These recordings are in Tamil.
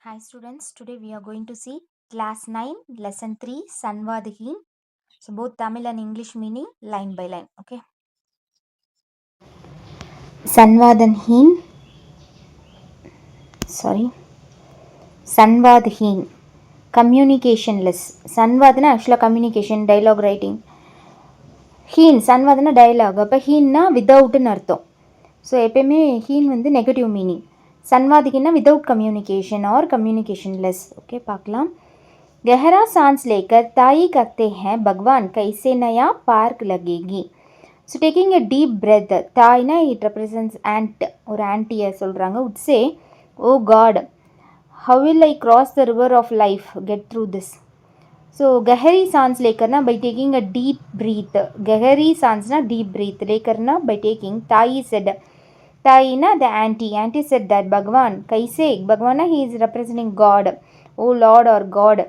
Hi students, today we are going to see class 9 lesson 3 Sanvadhin. So both Tamil and English meaning line by line. Okay. Sanvadhin. Sanvadhin. Communicationless. Sanvadana actually communication, dialogue writing. Heen. Sanvadana dialogue. அப்போ ஹீன்னா வித்தவுட்னு அர்த்தம். ஸோ எப்பயுமே ஹீன் வந்து நெகட்டிவ் மீனிங். சன்வாதிகின்னா without communication or communicationless. Okay பார்க்கலாம். गहरा सांस लेकर ताई कहते हैं भगवान कैसे नया पार्क लगेगी. So taking a deep breath, ताईना it represents ant or auntie சொல்கிறாங்க. would say, oh God, how will I cross the river of life, get through this. So गहरी सांस लेकरना by taking a deep breath. गहरी सांसना deep breath लेकरना by taking. ताई said, ताईना the auntie said that भगवान कैसे, भगवान he is representing God, oh Lord or God.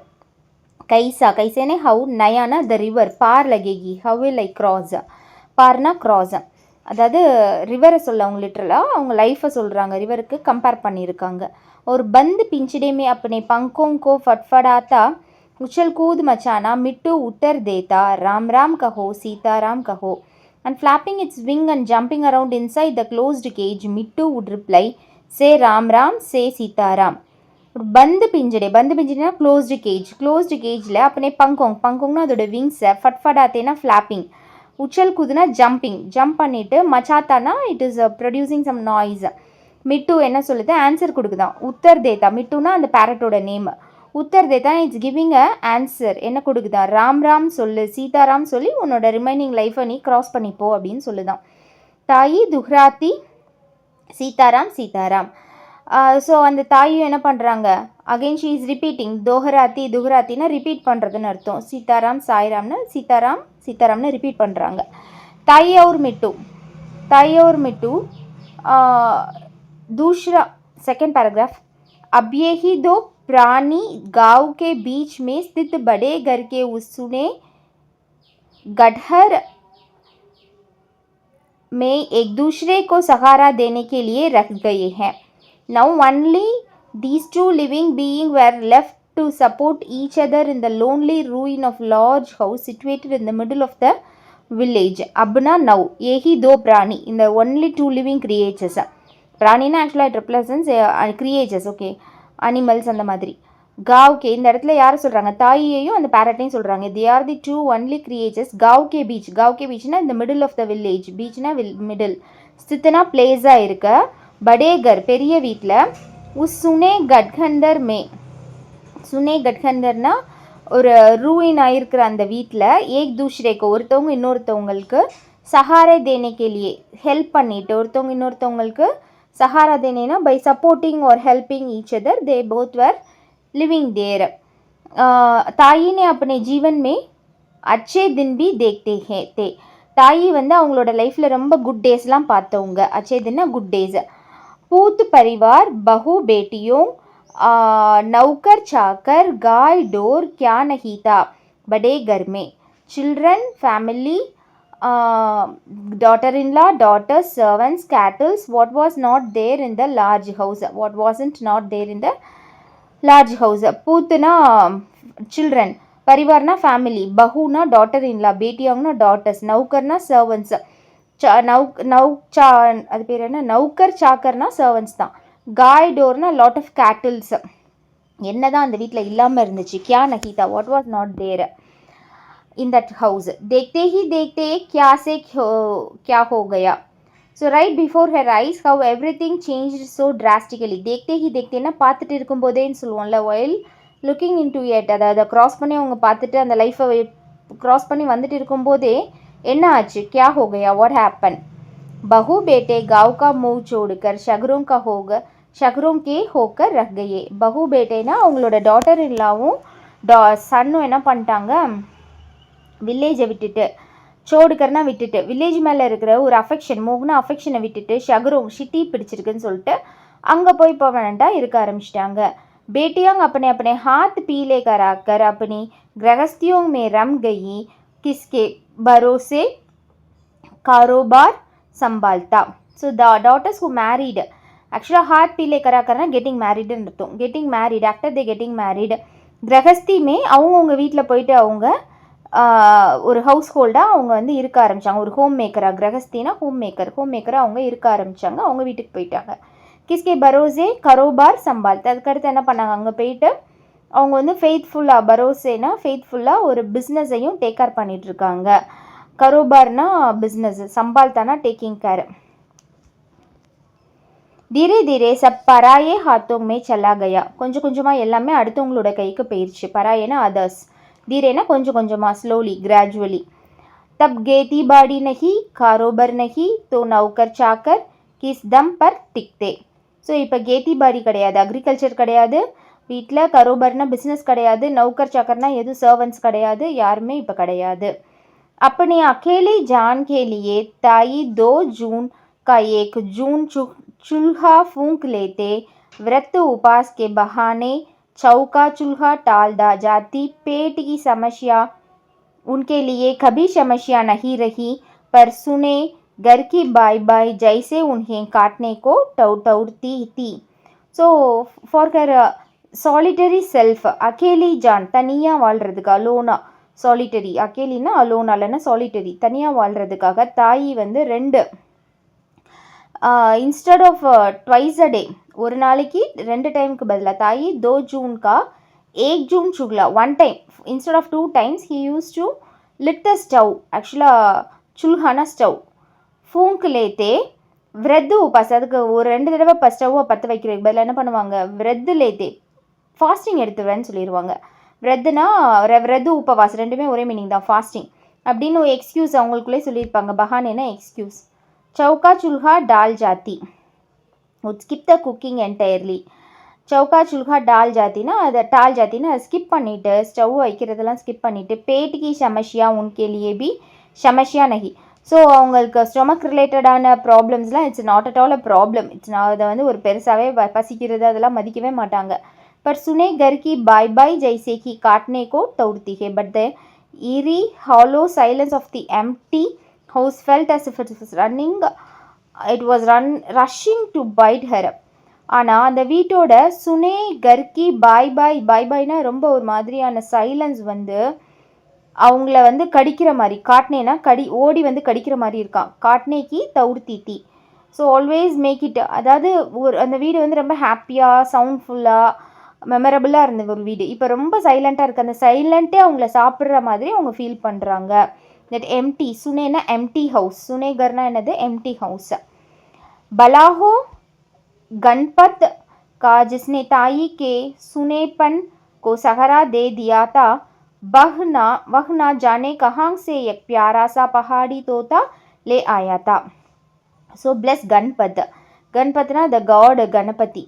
कैसा कैसे ने हाउ नयाना द रिवर पार लगेगी हाउ विल ஐ க்ராஸ் பார்னா க்ராஸ் அதாவது ரிவரை சொல்ல அவங்க லிட்ரலாக அவங்க லைஃப்பை சொல்கிறாங்க ரிவருக்கு கம்பேர் பண்ணியிருக்காங்க और बंद पिंजड़े में अपने पंखों को फटफड़ाता उछल कूद मचाना मिट्टू उत्तर देता राम राम कहो सीताराम कहो and flapping its wing and jumping around inside the closed cage Mittu would reply say Ram Ram say Sitaram बंद पिंजड़ेना क्लोज्ड केजिல் अपने पंकोंगना அதோட விங்ஸை ஃபட்ஃபடாத்தேனா ஃப்ளாப்பிங் உச்சல் குதுனா ஜம்ப் பண்ணிவிட்டு மச்சாத்தானா it is producing some noise Mithu என்ன சொல்லுது ஆன்சர் கொடுக்குதான் உத்தர் தேத்தா மிட்டுனா அந்த பேரட்டோட நேம் உத்தர் தேத்தா இட்ஸ் கிவிங் அ ஆன்சர் என்ன கொடுக்குதான் ராம் ராம் சொல்லு சீதாராம் சொல்லி உன்னோட ரிமைனிங் லைஃப்பை நீ க்ராஸ் பண்ணிப்போ அப்படின்னு சொல்லுதான் தாயி துஹ்ராத்தி சீதாராம் ஸோ அந்த தாயும் என்ன பண்ணுறாங்க அகெயின் ஷீ இஸ் ரிப்பீட்டிங் துஹராத்தினா ரிப்பீட் பண்ணுறதுன்னு அர்த்தம் சீதாராம் சாய்ராம்னு சீதாராம்னு ரிப்பீட் பண்ணுறாங்க ताई और मिट्टू दूसरा सेकेंड पैराग्राफ अब ये ही दो प्राणी गांव के बीच में स्थित बड़े घर के उसने गड्ढर में एक दूसरे को सहारा देने के लिए रख गए हैं. Now only these two living beings were left to support each other in the lonely ruin of large house situated in the middle of the village. Abna now yehi do prani in the only two living creatures. Prani na actually it represents creatures, okay, animals அந்த மாதிரி गाँव के இந்த இடத்துல யார் சொல்கிறாங்க தாயையும் அந்த பேரட்டையும் சொல்கிறாங்க they are the two only creatures गाँव के बीचனா இந்த middle of the village beachனா middle ஸ்தித்தனா பிளேஸாக இருக்க படேகர் பெரிய வீட்டில் உஸ் சுனே கட்கண்டர்னா ஒரு ரூயின் ஆகிருக்கிற அந்த வீட்டில் ஏக் தூஷ்ரேக்கு ஒருத்தவங்க இன்னொருத்தவங்களுக்கு சஹாரா தேனேக்கேலியே ஹெல்ப் பண்ணிட்டு ஒருத்தவங்க இன்னொருத்தவங்களுக்கு சஹாரா தேனேனா by supporting or helping each other they both were living there. ताई ने अपने जीवन में अच्छे दिन भी देखते हैं थे. தாயி வந்து அவங்களோட லைஃப்பில் ரொம்ப குட் டேஸ்லாம் பார்த்தவங்க अच्छे दिन गुड डेज. पूत परिवार बहू बेटियों नौकर चाकर गाय डोर क्या नहीं था बड़े घर में. Children family daughter in law daughters servants cattle what was not there in the large house what wasn't not there in the large house. பூத்துனா children, பரிவார்னா ஃபேமிலி, பஹுனா டாட்டர் இன்லா, பேட்டியாங்கன்னா டாட்டர்ஸ், நௌக்கர்னா சர்வன்ட்ஸ், அது பேர் என்ன நௌக்கர் சாக்கர்னா சர்வன்ட்ஸ் தான். காய் டோர்னா லாட் ஆஃப் கேட்டில்ஸ் என்ன தான் அந்த வீட்டில் இல்லாமல் இருந்துச்சு கியா நஹீதா what was not there in that house. देखते ही देखते क्या से क्या हो गया. So right before her eyes how everything changed so drastically. देखते ही देखते ना பார்த்துட்டு இருக்கும்போதேன்னு சொல்லுவோம்ல while looking into it அதாவது க்ராஸ் பண்ணி அவங்க பார்த்துட்டு அந்த லைஃப்பை க்ராஸ் பண்ணி வந்துட்டு இருக்கும்போதே என்ன ஆச்சு क्या हो गया what happened. बहू बेटे गाँव का मुँह छोड़कर शहरों का शहरों के होकर रह गए. बहू बेटेனா அவங்களோட டாட்டர் இல்லாவும் சன்னும் என்ன பண்ணிட்டாங்க வில்லேஜை விட்டுட்டு சோடுக்கர்னா விட்டுட்டு வில்லேஜ் மேலே இருக்கிற ஒரு அஃபெக்ஷன் மோகனா அஃபெக்ஷனை விட்டுட்டு ஷகரும் ஷிட்டி பிடிச்சிருக்குன்னு சொல்லிட்டு அங்கே போய் பர்மனெண்ட்டாக இருக்க ஆரம்பிச்சிட்டாங்க. बेटियां अपने अपने हाथ पीले कराकर अपनी गृहस्थियों में रम गई किसके भरोसे कारोबार संभालता. So the daughters who married ஆக்சுவலாக ஹாத் பீலே கரா கரனா கெட்டிங் மேரிடுன்னு அர்த்தம். Getting married, after they getting married கிரகஸ்தியுமே அவங்கவுங்க வீட்டில் போயிட்டு அவங்க ஒரு ஹவுஸ் ஹோல்டாக அவங்க வந்து இருக்க ஆரம்பித்தாங்க. ஒரு ஹோம் மேக்கராக, கிரகஸ்தினா ஹோம் மேக்கராக அவங்க இருக்க ஆரம்பித்தாங்க. அவங்க வீட்டுக்கு போயிட்டாங்க. கிஸ்கே பரோசே கரோபார் சம்பால். அதுக்கடுத்து என்ன பண்ணாங்க, அங்கே போயிட்டு அவங்க வந்து ஃபெய்த்ஃபுல்லாக, பரோசேனா ஃபெய்த்ஃபுல்லாக ஒரு பிஸ்னஸையும் டேக் கேர் பண்ணிகிட்ருக்காங்க. கரோபார்னா பிஸ்னஸ், சம்பால் தானா டேக்கிங் கேர். धीरे धीरे सब पराये हाथों में चला गया. கொஞ்சம் கொஞ்சமாக எல்லாமே அடுத்தவங்களோட கைக்கு போயிடுச்சு. பராயேனா அதர்ஸ், धीरेना கொஞ்சம் கொஞ்சமாக, ஸ்லோலி, கிராஜுவலி. तब खेती बाड़ी नहीं, कारोबार नहीं, तो नौकर चाकर किस दम पर टिकते. ஸோ இப்போ கேத்தி பாடி கிடையாது, அக்ரிகல்ச்சர் கிடையாது, வீட்டில் கரோபர்னா பிஸ்னஸ் கிடையாது, நௌக்கர் சாக்கர்னா எதுவும் சர்வன்ட்ஸ் கிடையாது, யாருமே இப்போ கிடையாது. अपने अकेले जान के लिए ताई 2 जून का 1 जून चूल्हा फूंक लेते. व्रत उपवास के बहाने चौका चूल्हा टाल दा जाती. पेट की समस्या उनके लिए कभी समस्या नहीं रही, पर सुने घर की बाई बाई जैसे उन्हें काटने को टौटौरती थी. So for her solitary self, அகேலி ஜான், தனியாக வாழ்கிறதுக்கு, அலோனா, சாலிட்டரி, அகேலினா அலோனா இல்லைன்னா சாலிட்டரி, தனியாக வாழ்கிறதுக்காக தாயி வந்து 2 instead of twice a day, ஒரு நாளைக்கு 2 டைமுக்கு பதிலாக தாயி 2 जून का 1 जून चुगला, 1 time instead of 2 times he used to lit the stove. ஆக்சுவலாக சுல்ஹானா ஸ்டவ், ஃபூங்க் லேத்தே விரது உபாஸ், அதுக்கு ஒரு 2 தடவை இப்போ ஸ்டவ்வை பற்ற வைக்கிறதுக்கு பதில் என்ன பண்ணுவாங்க, விரது லேத்தே ஃபாஸ்டிங் எடுத்துவேன்னு சொல்லிடுவாங்க. விரதுனா விரது உபவாஸ் ரெண்டுமே ஒரே மீனிங் தான், ஃபாஸ்டிங் அப்படின்னு ஒரு எக்ஸ்கியூஸ் அவங்களுக்குள்ளே சொல்லியிருப்பாங்க. பஹானேனா எக்ஸ்கியூஸ். चौका चूल्हा डाल जाती, would skip the cooking entirely. चौका चूल्हा डाल जातीना அதை டால் ஜாத்தினா அதை ஸ்கிப் பண்ணிவிட்டு, ஸ்டவ் வைக்கிறதெல்லாம் ஸ்கிப் பண்ணிவிட்டு, பேட்டுக்கு சமஸ்யா உன்கே லியே பி சமஸ்யா நகி. ஸோ அவங்களுக்கு ஸ்டொமக் ரிலேட்டடான ப்ராப்ளம்ஸ்லாம் it's not at all a problem. அதை வந்து ஒரு பெருசாகவே பசிக்கிறது அதெல்லாம் மதிக்கவே மாட்டாங்க. पर सुने घर की बाय बाय जैसे कि काटने को दौड़ती है, but the eerie hollow silence of the empty house felt as if it was rushing to bite her. ஆனால் அந்த வீட்டோட சுனே கர்கி பாய் பாய் பாய் பாய்னா ரொம்ப ஒரு மாதிரியான சைலன்ஸ் வந்து அவங்கள வந்து கடிக்கிற மாதிரி, காட்னேனா ஓடி வந்து கடிக்கிற மாதிரி இருக்கான். காட்னேக்கி தௌர்த்தி தீ. ஸோ ஆல்வேஸ் மேக் இட், அதாவது அந்த வீடு வந்து ரொம்ப ஹாப்பியாக சவுண்ட்ஃபுல்லாக மெமரபுளாக இருந்த ஒரு வீடு இப்போ ரொம்ப சைலண்ட்டாக இருக்குது. அந்த சைலண்ட்டே அவங்கள சாப்பிட்ற மாதிரி அவங்க ஃபீல் பண்ணுறாங்க. தட் எம்டி, சுனேனா எம்டி ஹவுஸ், சுனேகர்னா என்னது, எம்டி ஹவுஸ். பலாஹோ गणपत का जिसने ताई के सुनेपन को सहारा दे दिया था, वह ना जाने कहाँ से एक प्यारा सा पहाड़ी तोता ले आया था. So bless Ganpat. Ganpatna the god Ganapati.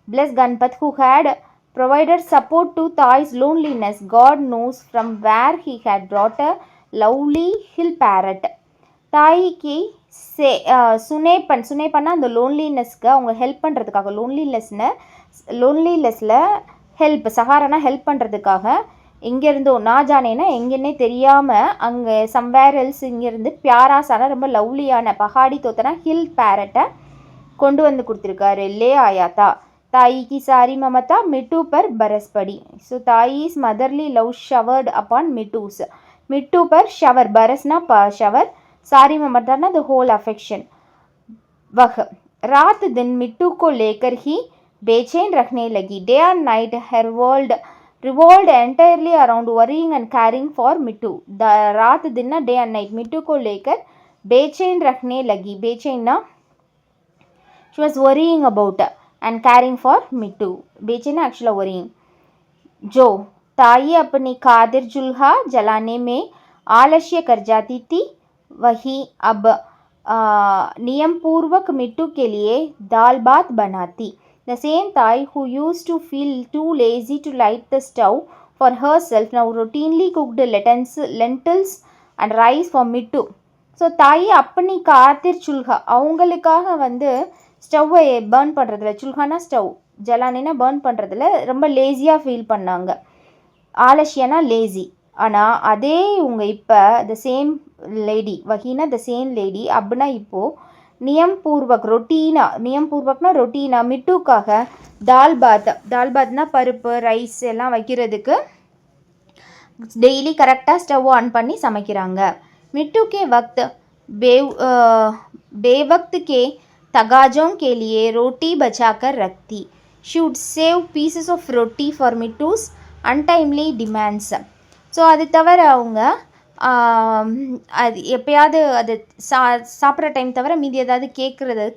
Bless Ganpat who had provided support to Tai's loneliness. God knows from where he had brought a lovely hill parrot. தாய்க்கு சுனேப்பன்னா அந்த லோன்லினஸ்க்கு அவங்க ஹெல்ப் பண்ணுறதுக்காக, லோன்லினஸில் ஹெல்ப், சஹாரானா ஹெல்ப் பண்ணுறதுக்காக எங்கேருந்தோ, நாஜானேனா எங்கேன்னே தெரியாமல் அங்கே சம்வேர் எல்ஸ் இங்கேருந்து பியாராசான ரொம்ப லவ்லியான பஹாடி தோத்தனா ஹில் பேரட்டை கொண்டு வந்து கொடுத்துருக்காரு. லே ஆயாத்தா. தாய்க்கு சாரி மமதா மிட்டு பர் பரஸ்படி. So Tai's motherly love showered upon Mithu's. Mithu பர் ஷவர், பரஸ்னா ஷவர், सारी ममता ना द होल अफेक्शन. वह रात दिन मिट्टू को लेकर ही बेचैन रखने लगी. Day and night her world revolved entirely around worrying and caring for Mittu. The रात दिन ना डे एंड नाइट मिट्टू को लेकर बेचैन रखने लगी. बेचैन ना she was worrying about and caring for मिट्टू. बेचैन एक्चुअली worrying. जो ताई अपनी कादिर जुल्हा जलाने में आलस्य कर जाती थी, वही अब नियम पूर्वक मिट्टू के लिए दाल भात बनाती. The same Thai who used to feel too lazy to light the stove for herself now routinely cooked lentils and rice for Mittu. So தாய் அப்பனி காத்திர் சுல்ஹா, அவங்களுக்காக வந்து ஸ்டவ்வை பேர்ன் பண்ணுறதுல, சுல்ஹானா ஸ்டவ், ஜலானினா பேர்ன் பண்ணுறதுல ரொம்ப லேசியாக ஃபீல் பண்ணாங்க. ஆலசியனா லேசி. ஆனால் அதே இவங்க இப்போ த சேம் லேடி, வஹீனா த சேம் லேடி, அப்படின்னா இப்போது नियम पूर्वक ரொட்டீனா நியம் பூர்வக்னா ரொட்டீனா மிட்டுக்காக தால் பாத்னா பருப்பு ரைஸ் எல்லாம் வைக்கிறதுக்கு டெய்லி கரெக்டாக ஸ்டவ் ஆன் பண்ணி சமைக்கிறாங்க. मिट्टू के वक्त बेवक्त के तगाजों के लिए रोटी बचाकर रखती. She would save pieces of roti for Mittu's untimely demands. So அது தவிர அவங்க அது எப்போயாவது அது சாப்பிட்ற டைம் தவிர மீதி ஏதாவது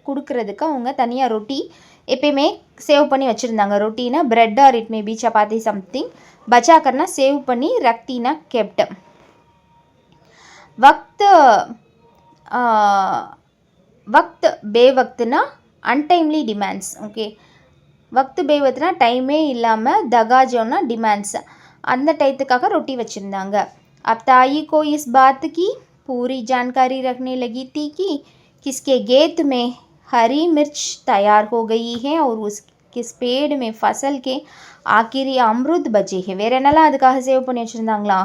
கொடுக்கறதுக்கு அவங்க தனியாக ரொட்டி எப்பயுமே சேவ் பண்ணி வச்சுருந்தாங்க. ரொட்டினா bread or it maybe chapati something. பச்சாக்கர்னா சேவ் பண்ணி ரக்தினா கெப்ட். வக்த் பேவக்த்னா அன்டைம்லி டிமாண்ட்ஸ். ஓகே, வக்த் பேவக்த்னா டைமே இல்லாமல், தகாஜோன்னா டிமாண்ட்ஸ், அந்த டயத்துக்காக ரொட்டி வச்சுருந்தாங்க. अब ताई को इस बात की पूरी जानकारी रखने लगी थी कि किसके खेत में हरी मिर्च तैयार हो गई है और उसके पेड़ में फसल के आखिरी अमरुद बचे हैं. வேறு என்னெல்லாம் அதுக்காக சேவ் பண்ணி வச்சுருந்தாங்களா?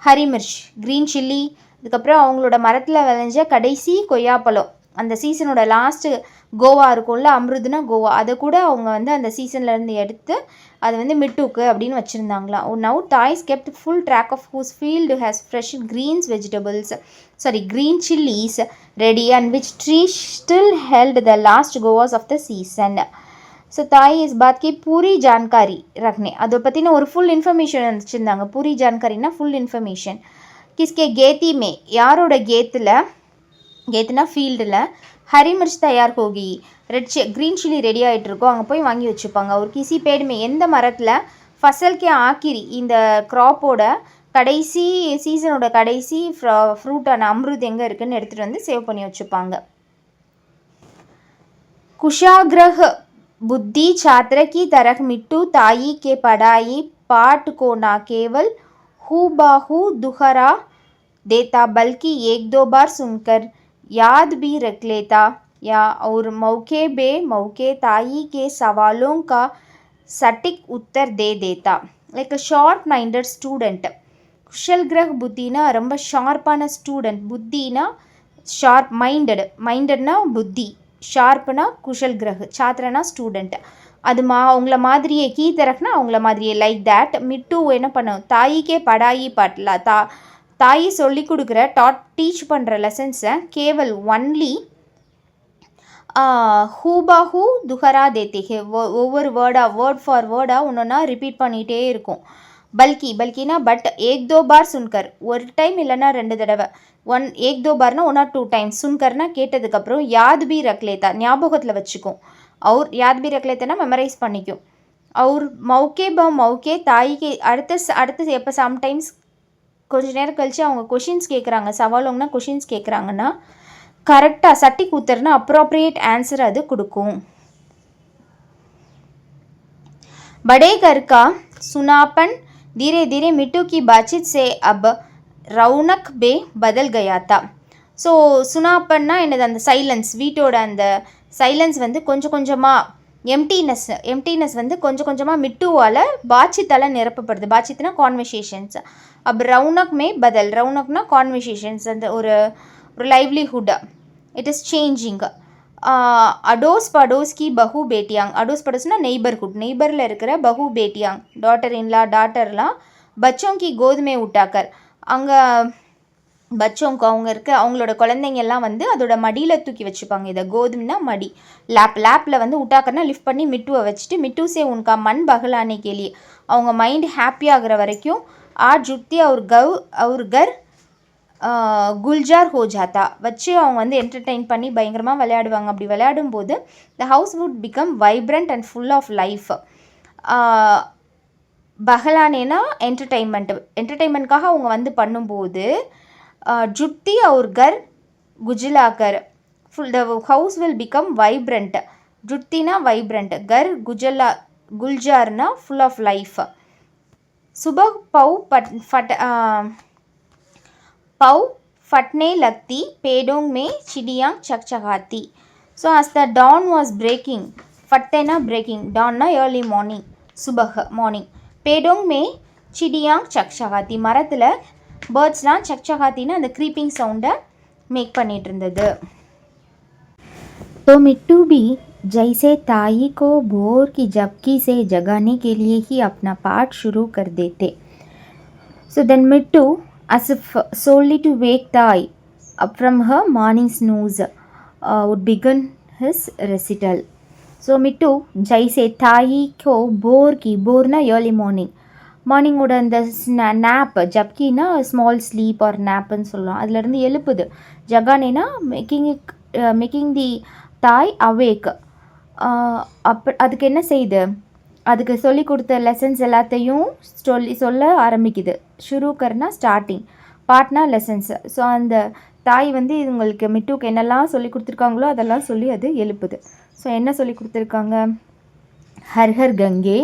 ஹரி மிர்ச், க்ரீன் சில்லி, அதுக்கப்புறம் அவங்களோட மரத்தில் விளைஞ்ச கடைசி கொய்யாப்பழம், அந்த சீசனோட லாஸ்ட்டு கோவா இருக்கும்ல, அம்ருதுனா கோவா, அதை கூட அவங்க வந்து அந்த சீசன்லேருந்து எடுத்து அது வந்து மிட்டுக்கு அப்படின்னு வச்சுருந்தாங்களாம். Now Tai's kept full track of whose field has fresh green chillies ready and which tree still held the last govas of the season. So தாய் இஸ் பாத் கி பூரி ஜான்காரி ரக்னே, அதை பற்றின ஒரு ஃபுல் இன்ஃபர்மேஷன் வச்சுருந்தாங்க. பூரி ஜான்காரினா ஃபுல் இன்ஃபர்மேஷன். கிஸ்கே கேத்தி மே, யாரோட கேத்துனா ஃபீல்டில், ஹரி மிர்ச் தயார் ஹோகி, க்ரீன் சில்லி ரெடி ஆகிட்டு இருக்கோம், அங்கே போய் வாங்கி வச்சுப்பாங்க. ஒரு கிசி பேடுமே, எந்த மரத்தில், ஃபசல்கே ஆக்கிரி, இந்த க்ராப்போட கடைசி சீசனோட கடைசி ஃப்ரூட்டான அம்ருத் எங்கே இருக்குதுன்னு எடுத்துகிட்டு வந்து சேவ் பண்ணி வச்சுப்பாங்க. कुशाग्रह बुद्धि छात्र की तरह मिट्टू ताई के पढ़ाई पाठ को न केवल हूबहू दुहरा देता बल्कि एक दो बार सुनकर याद भी रख लेता या और मौके बे मौके ताई के सवालों का सटीक उत्तर दे देता. Like a sharp minded student. कुशलग्रह बुद्धिना ரொம்ப ஷார்ப்பான ஸ்டூடெண்ட், புத்தினா ஷார்ப், மைண்டட்னா புத்தி, ஷார்ப்னா குஷல் கிரக், சாத்திரனா ஸ்டூடெண்ட். அது அவங்கள மாதிரியே, கீ தரஃப்னா அவங்கள மாதிரியே, லைக் தேட் மிட்டு என்ன பண்ணும், தாயிக்கே படாயி பாட்டில் தாய் சொல்லி கொடுக்குற டீச் பண்ணுற லெசன்ஸை கேவல் ஒன்லி ஹூபாஹூ துஹரா தேத்தே, ஒவ்வொரு வேர்ட் ஃபார் வேர்டாக ஒன்றொன்னா ரிப்பீட் பண்ணிகிட்டே இருக்கும். பல்கினா பட், ஏக் தோ பார் சுன்கர், ஒரு டைம் இல்லைன்னா 2 தடவை, ஏக் தோ பார்னா 1 or 2 times, சுன்கர்னா கேட்டதுக்கப்புறம், யாத் பி ரக்லேத்தா ஞாபகத்தில் வச்சுக்கும், யாத் பி ரக்லேத்தானா மெமரைஸ் பண்ணிக்கும். மௌகே தாய்க்கு அடுத்து எப்போ சம்டைம்ஸ் கொஞ்சம் நேரம் கழித்து அவங்க கொஷின்ஸ் கேட்குறாங்க, சவாலுங்கன்னா கொஷின்ஸ் கேட்குறாங்கன்னா கரெக்டாக சட்டி கூத்தர்னா அப்ராப்ரியேட் ஆன்சர் அது கொடுக்கும். बड़े घर का सुनापन धीरे धीरे मिट्टू की बातचीत से अब रौनक बे बदल गया था. ஸோ சுனாப்பன்னா என்னது, அந்த சைலன்ஸ், வீட்டோட அந்த சைலன்ஸ் வந்து கொஞ்சம் கொஞ்சமாக, எம்டினஸ் வந்து கொஞ்சம் கொஞ்சமாக மிட்டுவால் பாட்சித்தால் நிரப்பப்படுது. பாட்சித்னா கான்வர்சேஷன்ஸ். अब रौनक में बदल, रौनकना कॉन्वर्सेशंस, அந்த ஒரு லைவ்லிஹுட், இட் இஸ் சேஞ்சிங். अडोस पड़ोस की बहू बेटियांग, अडोस पड़ोसना நெய்பர்ஹுட், நெய்பரில் இருக்கிற பஹு பேட்டியாங், டாட்டர்லாம் பச்சோं की गोद में उठाकर, அங்கே பச்சோங்க அவங்களோட குழந்தைங்கெல்லாம் வந்து அதோட மடியில் தூக்கி வச்சுப்பாங்க. இதை கோதும்னா மடி, லேப்பில் வந்து உட்டாக்கர்னா லிஃப்ட் பண்ணி மிட்டுவை வச்சுட்டு, மிட்டுசே உனக்கா மண் பகலானே கேலியே, அவங்க மைண்ட் ஹாப்பியாகிற வரைக்கும் ஜுத்தி அவர் கர் குல்ஜார் ஹோ ஜாத்தா வச்சு அவங்க வந்து என்டர்டெயின் பண்ணி பயங்கரமாக விளையாடுவாங்க. அப்படி விளையாடும்போது the house would become vibrant and full of life. பஹலானேனா என்டர்டெயின்மெண்ட்காக அவங்க வந்து பண்ணும்போது, ஜுத்தி அவர் கர் குஜிலாகர், full the house will become vibrant. ஜுத்தினா வைப்ரண்ட், கர் குல்ஜார்னா ஃபுல் ஆஃப் லைஃப். சுபஹ் पौ फटने लगती, पेड़ों में चिड़ियाँ चकचकाती. So as the dawn was breaking, फटना breaking, dawn ना early morning, सुबह morning, पेड़ों में चिड़ियाँ चकचकाती, மரத்தில் பேர்ட்ஸ்லாம் சக்சகாத்தின்னு அந்த க்ரீப்பிங் சவுண்டை மேக் பண்ணிகிட்டு இருந்தது. तो मिट्टू भी जैसे ताई को भोर की झपकी से जगाने के लिए ही अपना पाठ शुरू कर देते. So then Mittu, as if solely to wake Tai up from her morning snooze, would begin his recital. So Mittu, जैसे ताई को भोर की, भोरना early morning, மார்னிங்கோட அந்த நேப் ஜப்கின்னா ஸ்மால் ஸ்லீப் ஆர் நேப்புன்னு சொல்லலாம், அதுலேருந்து எழுப்புது. ஜகானேனா மேக்கிங் தி தாய் அவேக். அதுக்கு என்ன செய்யுது, அதுக்கு சொல்லி கொடுத்த லெசன்ஸ் எல்லாத்தையும் சொல்ல ஆரம்பிக்குது. ஷுரூக்கர்னா ஸ்டார்டிங், பாட்னா லெசன்ஸ். ஸோ அந்த தாய் வந்து இவங்களுக்கு மிட்டுக்கு என்னெல்லாம் சொல்லி கொடுத்துருக்காங்களோ அதெல்லாம் சொல்லி அது எழுப்புது. ஸோ என்ன சொல்லி கொடுத்துருக்காங்க, ஹர் ஹர் கங்கே,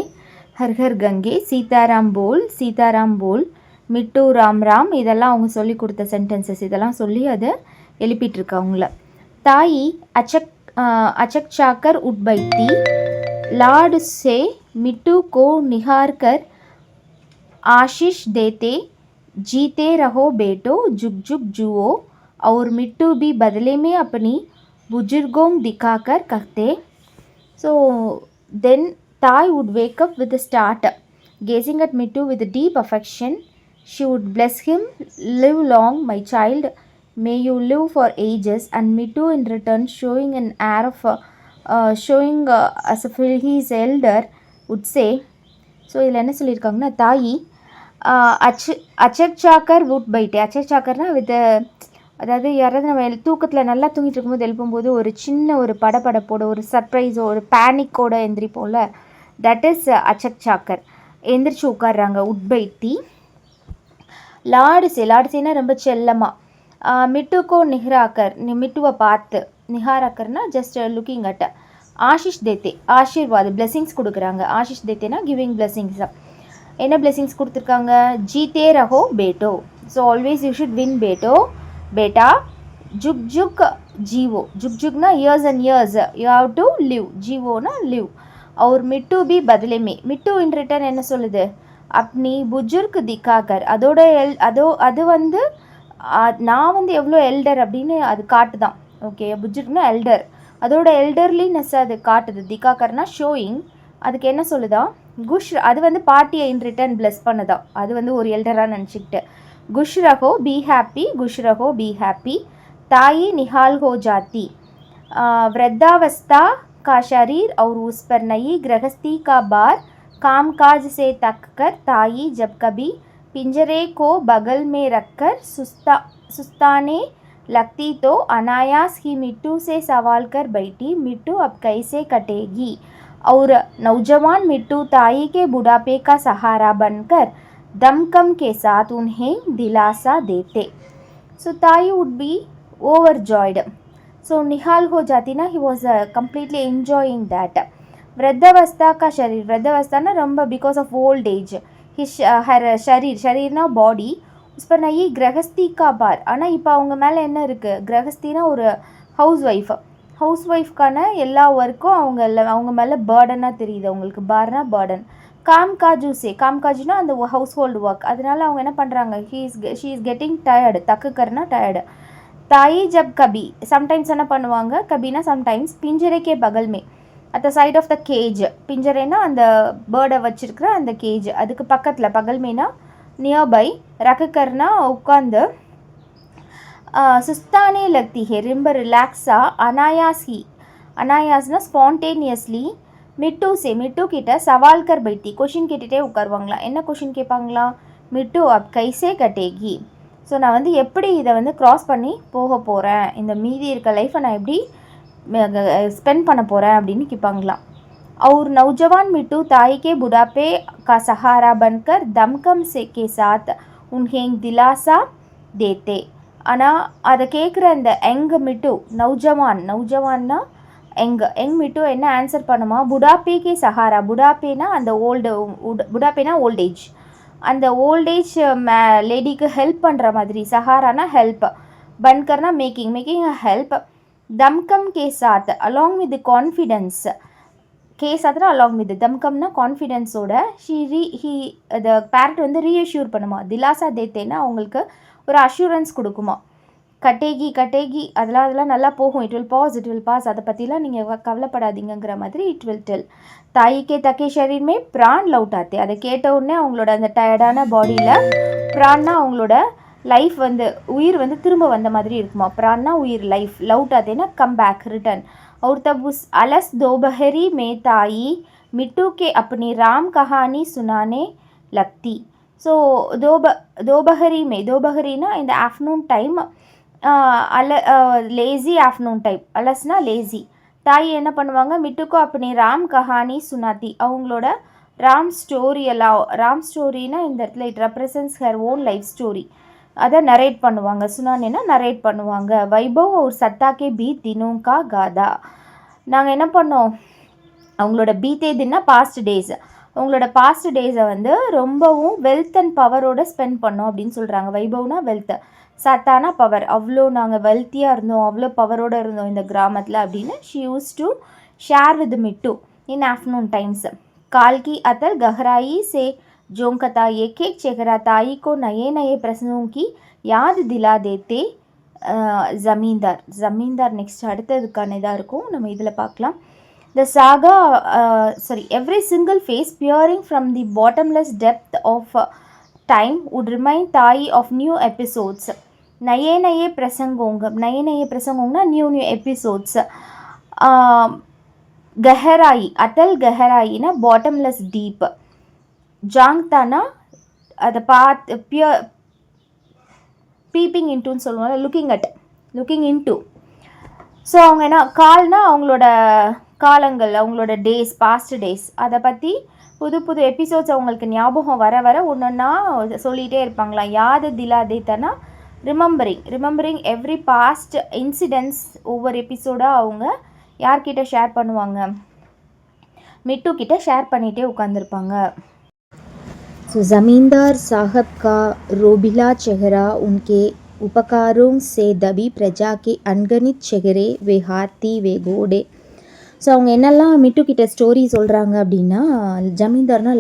ஹர் ஹர் கங்கே, சீதாராம் போல், சீதாராம் போல், மிட்டு ராம் ராம், இதெல்லாம் அவங்க சொல்லி கொடுத்த சென்டென்சஸ், இதெல்லாம் சொல்லி அதை எழுப்பிட்டுருக்கா அவங்கள. தாயி अचक चाकर उठ बैठी, लाड से मिट्टू को निहार कर आशीष देते, जीते रहो बेटो जुग जुग जुओ, और मिट्टू भी बदले में अपनी बुजुर्गों दिखाकर कहते. So then Thai would wake up with a start, gazing at Mittu with deep affection. She would bless him, live long my child, may you live for ages, and Mittu in return, showing an air of as if he is elder, would say. So இதில் என்ன சொல்லியிருக்காங்கன்னா, தாயி அச்சக் சாக்கர் வுட் பைட்டு, அச்சக் சாக்கர்னா வித், அதாவது யாராவது நம்ம தூக்கத்தில் நல்லா தூங்கிட்டு இருக்கும்போது எழுப்பும்போது ஒரு சின்ன ஒரு படப்படப்போட, ஒரு சர்ப்ரைஸோ, ஒரு பேனிக்கோட எந்திரிப்போம்ல, தட் இஸ் அச்சக் சாக்கர். எந்திரிச்சு உட்காடுறாங்க. உட்பைட்டி லாடுசேனா ரொம்ப செல்லமாக. மிட்டுக்கோ நிஹராக்கர், மிட்டுவை பார்த்து, நிஹாராக்கர்னா ஜஸ்ட் லுக்கிங் அட். ஆஷிஷ் தேத்தே, ஆஷீர்வாத், பிளெஸிங்ஸ் கொடுக்குறாங்க. ஆஷிஷ் தேத்தேனா கிவிங் பிளெஸிங்ஸ். என்ன பிளெஸிங்ஸ் கொடுத்துருக்காங்க, ஜீத்தே ரஹோ பேட்டோ, so always you should win பேட்டோ, பேட்டா, ஜுக் ஜுக் ஜீவோ, ஜுக் ஜுக்னா years and years, you have to live, ஜீவோனா லிவ். அவர் மிட்டு பி பதிலேமே, மிட்டு இன் ரிட்டர்ன் என்ன சொல்லுது, அப்னி புஜுர்க் திக்காக்கர், அது வந்து நான் வந்து எவ்வளோ எல்டர் அப்படின்னு அது காட்டுதான். ஓகே, புஜுர்க்னா எல்டர், அதோட எல்டர்லினஸ் அது காட்டுது. திக்காக்கர்னா ஷோயிங், அதுக்கு என்ன சொல்லுதா, குஷ், அது வந்து பார்ட்டியை இன் ரிட்டர்ன் பிளஸ் பண்ணுதான், அது வந்து ஒரு எல்டராக நினச்சிக்கிட்டு. Kush Raho be happy, Kush Raho be happy, தாயி நிஹால் ஹோ ஜாத்தி, वृद्धावस्था का शरीर और उस पर नई गृहस्थी का बार, कामकाज से थक कर ताई जब कभी पिंजरे को बगल में रखकर सुस्ताने लगती तो अनायास ही मिट्टू से सवाल कर बैठी, मिट्टू अब कैसे कटेगी, और नौजवान मिट्टू ताई के बुढ़ापे का सहारा बनकर दमकम के साथ उन्हें दिलासा देते. So ताई would be overjoyed. So निहाल हो जाती ना, he was completely enjoying that. वृद्धावस्था का शरीर, वृद्धावस्था ना ரொம்ப बिकॉज ऑफ ओल्ड एज, हर शरीरனா பாடி, உஸ் पर नई கிரகஸ்தி का बार. ஆனால் இப்போ அவங்க மேலே என்ன இருக்குது, கிரகஸ்தினா ஒரு ஹவுஸ் ஒய்ஃப்கான எல்லா ஒர்க்கும் அவங்க மேலே பேர்டனாக தெரியுது அவங்களுக்கு. பார்னா பேர்டன். காம்காஜுனா அந்த ஹவுஸ் ஹோல்டு ஒர்க், அதனால அவங்க என்ன பண்ணுறாங்க, ஷீ இஸ் கெட்டிங் டயர்டு, தக்குக்கர்னா டயர்டு. தாயி ஜப் கபி, சம்டைம்ஸ் என்ன பண்ணுவாங்க, கபினா சம்டைம்ஸ், பிஞ்சரேக்கே பகல்மே, at the side of the cage, பிஞ்சரேனா அந்த பேர்டை வச்சுருக்கிற அந்த கேஜ், அதுக்கு பக்கத்தில், பகல்மேனா நியர்பை, ரக்குக்கர்னா உட்காந்து, சுஸ்தானே லக்தி ஹே, ரொம்ப ரிலாக்ஸாக, அனாயாஸ்னா ஸ்பான்டேனியஸ்லி, மிட்டு கிட்ட சவால்கர் பைத்தி, கொஷின் கேட்டுகிட்டே உட்காருவாங்களா. என்ன கொஷின் கேட்பாங்களா, மிட்டு அப் கைசே கட்டேகி, ஸோ நான் வந்து எப்படி இதை வந்து க்ராஸ் பண்ணி போக போகிறேன், இந்த மீதி இருக்க லைஃப்பை நான் எப்படி ஸ்பெண்ட் பண்ண போகிறேன் அப்படின்னு கேட்பாங்களாம். और नौजवान मिट्टू ताई के बुढ़ापे का सहारा बनकर दमकम से के साथ उन्हें दिलासा देते. ஆனால் அதை கேட்குற அந்த யங் மிட்டு, நௌஜவான்னா யங் மிட்டு என்ன ஆன்சர் பண்ணுமா, புடாப்பேக்கே சஹாரா, புடாப்பேனா அந்த புடாப்பேனா ஓல்டேஜ், அந்த ஓல்டேஜ் லேடிக்கு ஹெல்ப் பண்ணுற மாதிரி, சஹாரானா ஹெல்ப், பன்கர்னா மேக்கிங் அ ஹெல்ப், தம்கம் கே சாத் அலாங் வித் கான்ஃபிடென்ஸ், கேஸாத்னா அலாங் வித், தம்கம்னா கான்ஃபிடென்ஸோட, த பேரண்ட் வந்து ரீஅஷ்யூர் பண்ணுமா, திலாசா தேத்தேன்னா அவங்களுக்கு ஒரு அஷூரன்ஸ் கொடுக்குமா, கட்டேகி அதெல்லாம் நல்லா போகும். இட் வில் பாஸ் அதை பற்றிலாம் நீங்கள் கவலைப்படாதீங்கிற மாதிரி இட் வில் டெல். தாய்க்கே தக்கே ஷரீர்மே பிரான் லவுட் ஆத்தே. அதை கேட்ட உடனே அவங்களோட அந்த டயர்டான பாடியில் பிரான்னா அவங்களோட லைஃப் உயிர் திரும்ப வந்த மாதிரி இருக்குமா. பிரான்னா உயிர், லைஃப், லவுட் ஆத்தேன்னா கம் பேக், ரிட்டர்ன். और तब उस अलस दोपहरी में ताई मिट्टू के अपनी राम कहानी सुनाने लगती. ஸோ दोपहरीனா இந்த afternoon time, lazy afternoon time. அலஸ்னா லேசி. தாய் என்ன பண்ணுவாங்க, மிட்டுக்கோ அப்படி ராம் கஹானி சுனாத்தி, அவங்களோட ராம் ஸ்டோரினா இந்த இடத்துல it represents her own life story, அதை நரேட் பண்ணுவாங்க. சுனானேனா நரேட் பண்ணுவாங்க. வைபவ் ஒரு சத்தாக்கே பீத் தினோம் கா காதா. நாங்கள் என்ன பண்ணோம், அவங்களோட பீத்தே தின்னா பாஸ்ட் டேஸ், அவங்களோட பாஸ்ட் டேஸை ரொம்பவும் வெல்த் அண்ட் பவரோட ஸ்பெண்ட் பண்ணோம் அப்படின்னு சொல்கிறாங்க. வைபவ்னா வெல்த், சத்தானா பவர். அவ்வளோ நாங்கள் வெல்த்தியாக இருந்தோம், அவ்வளோ பவரோடு இருந்தோம் இந்த கிராமத்தில் அப்படின்னு she use to share with Mittu in afternoon times. கால்கி அத்தல் கஹராயி சே जोंकता एक एक चेहरा ताई को नए नए प्रश्नों की याद दिला देते. ஜமீன்தார் நெக்ஸ்ட் அடுத்ததுக்கான இதாக இருக்கும், நம்ம இதில் பார்க்கலாம். The saga every single face peering from the bottomless depth of time would remind Tai of new episodes. நயே பிரசங்கோங்கன்னா நியூ எபிசோட்ஸ். கஹராயி, அத்தல் கஹராயினா பாட்டம்லெஸ் டீப். ஜாங்தானா அதை பீப்பிங் இன்ட்டுன்னு சொல்லுவாங்க, லுக்கிங் இன்ட்டு. ஸோ அவங்க என்ன கால்னா அவங்களோட காலங்கள், அவங்களோட டேஸ், பாஸ்ட் டேஸ், அதை பற்றி புது எபிசோட்ஸ் அவங்களுக்கு ஞாபகம் வர ஒன்றுன்னா சொல்லிகிட்டே இருப்பாங்களாம். யாது திலாதேத்தனா ரிமெம்பரிங் எவ்ரி பாஸ்ட் இன்சிடென்ட்ஸ். ஒவ்வொரு எபிசோடாக அவங்க யார்கிட்ட ஷேர் பண்ணுவாங்க, மிட்டு கிட்ட ஷேர் பண்ணிகிட்டே உட்காந்துருப்பாங்க. तो ज़मींदार साहब का रोबिला चेहरा, उनके उपकारों से दबी प्रजा के अनगणित चेहरे, वे हाथी वे घोड़े. ஸோ அவங்க என்னெல்லாம் மிட்டுக்கிட்ட ஸ்டோரி சொல்கிறாங்க அப்படின்னா, ஜமீன்தார்னா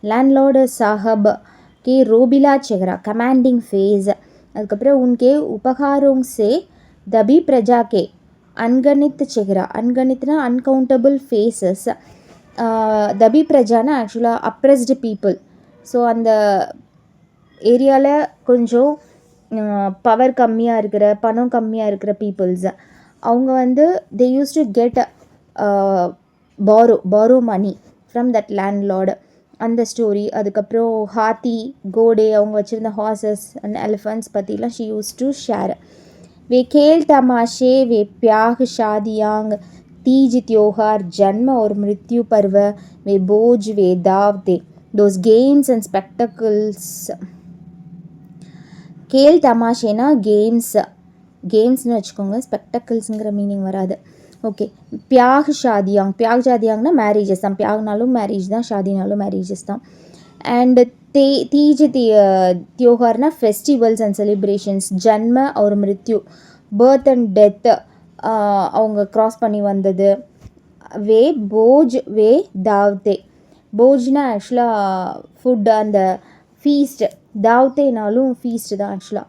லேண்ட்லார்டு சாஹப் கே ரோபிலா செஹரா கமாண்டிங் ஃபேஸ். அதுக்கப்புறம் உன்கே உபகாரோங் சே தபி பிரஜா கே அன்கணித் செஹரா. அன்கணித்னா அன்கவுண்டபிள் ஃபேஸஸ். தபி பிரஜானா ஆக்சுவலாக அப்ரெஸ்டு பீப்புள். ஸோ அந்த ஏரியாவில் கொஞ்சம் பவர் கம்மியாக இருக்கிற, பணம் கம்மியாக இருக்கிற பீப்புள்ஸ், அவங்க they use to get borrow money from that landlord, அந்த ஸ்டோரி. அதுக்கப்புறம் ஹாத்தி, கோடே, அவங்க வச்சுருந்த ஹார்சஸ் அண்ட் எலிஃபண்ட்ஸ் பற்றிலாம் ஷி யூஸ் டு ஷேர். வே கேல் தமாஷே வே பியாக் ஷாதியாங் तीज त्योहार जन्म और मृत्यु पर्व वे बोझ वे दावते those games and spectacles. Khel தமாஷேனா கேம்ஸ்னு வச்சுக்கோங்க, ஸ்பெக்டக்கிள்ஸுங்கிற மீனிங் வராது. ஓகே. பியாக் ஷாதியாங்னா மேரேஜஸ் தான். பியாக்னாலும் மேரேஜ் தான், ஷாதினாலும் மேரேஜஸ் தான். அண்ட் தீஜ் தியோகார்னா ஃபெஸ்டிவல்ஸ் அண்ட் செலிப்ரேஷன்ஸ். ஜன்ம ஒரு மிருத்யு, பர்த் அண்ட் டெத் அவங்க க்ராஸ் பண்ணி வந்தது. போஜ் வே தாவ்தே. போஜ்னா ஆக்சுவலாக ஃபுட், அந்த ஃபீஸ்ட். தாவ்தேனாலும் ஃபீஸ்ட் தான் ஆக்சுவலாக.